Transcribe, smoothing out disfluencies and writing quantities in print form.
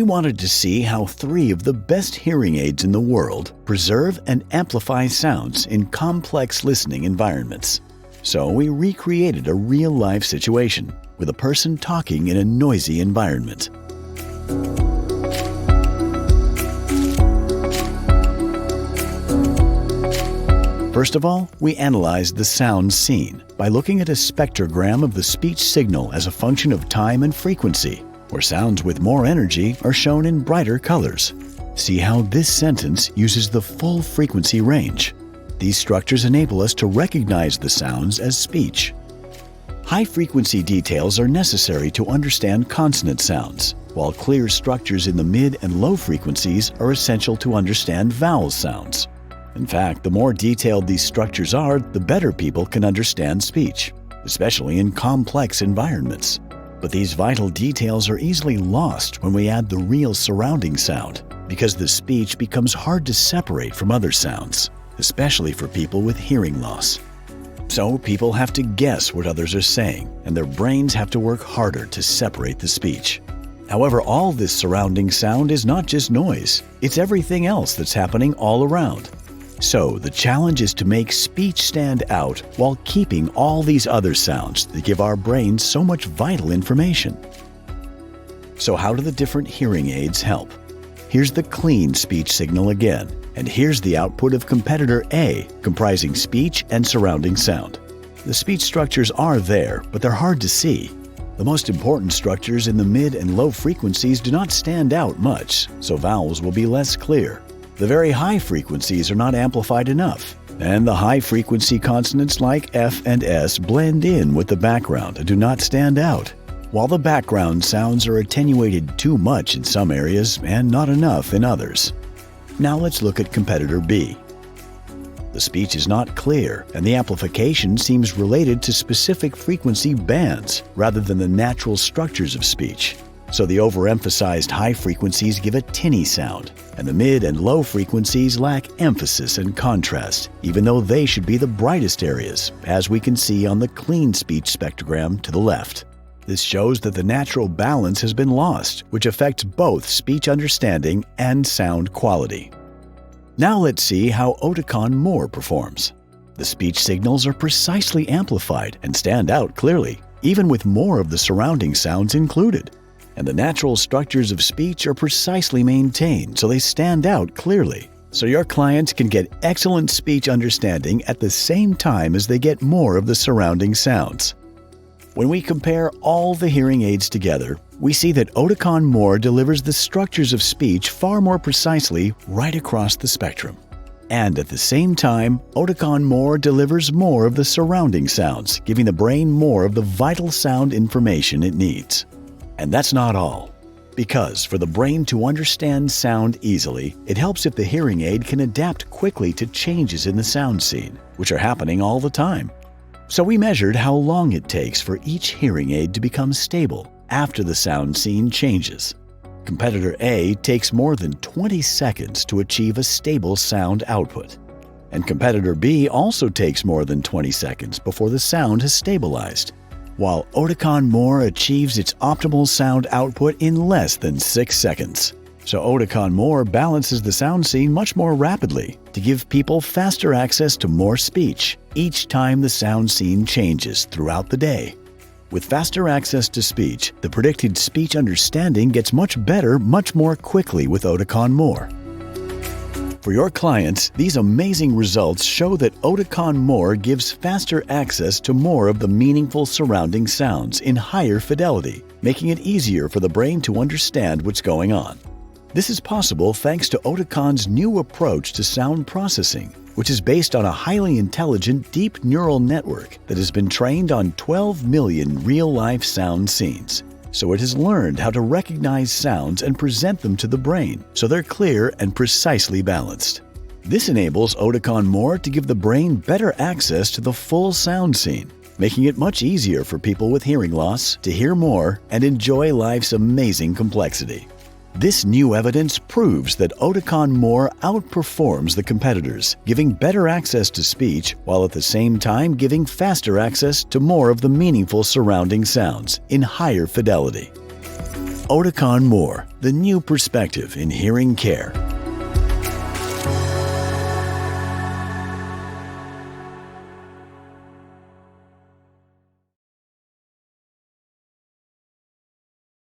wanted to see how 3 of the best hearing aids in the world preserve and amplify sounds in complex listening environments. So we recreated a real-life situation with a person talking in a noisy environment. First of all, we analyzed the sound seen by looking at a spectrogram of the speech signal as a function of time and frequency, where sounds with more energy are shown in brighter colors. See how this sentence uses the full frequency range. These structures enable us to recognize the sounds as speech. High-frequency details are necessary to understand consonant sounds, while clear structures in the mid and low frequencies are essential to understand vowel sounds. In fact, the more detailed these structures are, the better people can understand speech, especially in complex environments. But these vital details are easily lost when we add the real surrounding sound, because the speech becomes hard to separate from other sounds, especially for people with hearing loss. So people have to guess what others are saying, and their brains have to work harder to separate the speech. However, all this surrounding sound is not just noise, it's everything else that's happening all around. So the challenge is to make speech stand out while keeping all these other sounds that give our brains so much vital information. So how do the different hearing aids help? Here's the clean speech signal again, and here's the output of competitor A, comprising speech and surrounding sound. The speech structures are there, but they're hard to see. The most important structures in the mid and low frequencies do not stand out much, so vowels will be less clear. The very high frequencies are not amplified enough, and the high-frequency consonants like F and S blend in with the background and do not stand out, while the background sounds are attenuated too much in some areas and not enough in others. Now let's look at competitor B. The speech is not clear, and the amplification seems related to specific frequency bands rather than the natural structures of speech. So the overemphasized high frequencies give a tinny sound, and the mid and low frequencies lack emphasis and contrast, even though they should be the brightest areas, as we can see on the clean speech spectrogram to the left. This shows that the natural balance has been lost, which affects both speech understanding and sound quality. Now let's see how Oticon More performs. The speech signals are precisely amplified and stand out clearly, even with more of the surrounding sounds included. And the natural structures of speech are precisely maintained so they stand out clearly. So your clients can get excellent speech understanding at the same time as they get more of the surrounding sounds. When we compare all the hearing aids together, we see that Oticon More delivers the structures of speech far more precisely right across the spectrum. And at the same time, Oticon More delivers more of the surrounding sounds, giving the brain more of the vital sound information it needs. And that's not all. Because for the brain to understand sound easily, it helps if the hearing aid can adapt quickly to changes in the sound scene, which are happening all the time. So we measured how long it takes for each hearing aid to become stable after the sound scene changes. Competitor A takes more than 20 seconds to achieve a stable sound output. And competitor B also takes more than 20 seconds before the sound has stabilized, while Oticon More achieves its optimal sound output in less than 6 seconds. So Oticon More balances the sound scene much more rapidly to give people faster access to more speech each time the sound scene changes throughout the day. With faster access to speech, the predicted speech understanding gets much better much more quickly with Oticon More. For your clients, these amazing results show that Oticon More gives faster access to more of the meaningful surrounding sounds in higher fidelity, making it easier for the brain to understand what's going on. This is possible thanks to Oticon's new approach to sound processing, which is based on a highly intelligent deep neural network that has been trained on 12 million real-life sound scenes. So it has learned how to recognize sounds and present them to the brain so they're clear and precisely balanced. This enables Oticon More to give the brain better access to the full sound scene, making it much easier for people with hearing loss to hear more and enjoy life's amazing complexity. This new evidence proves that Oticon More outperforms the competitors, giving better access to speech while at the same time giving faster access to more of the meaningful surrounding sounds in higher fidelity. Oticon More, the new perspective in hearing care.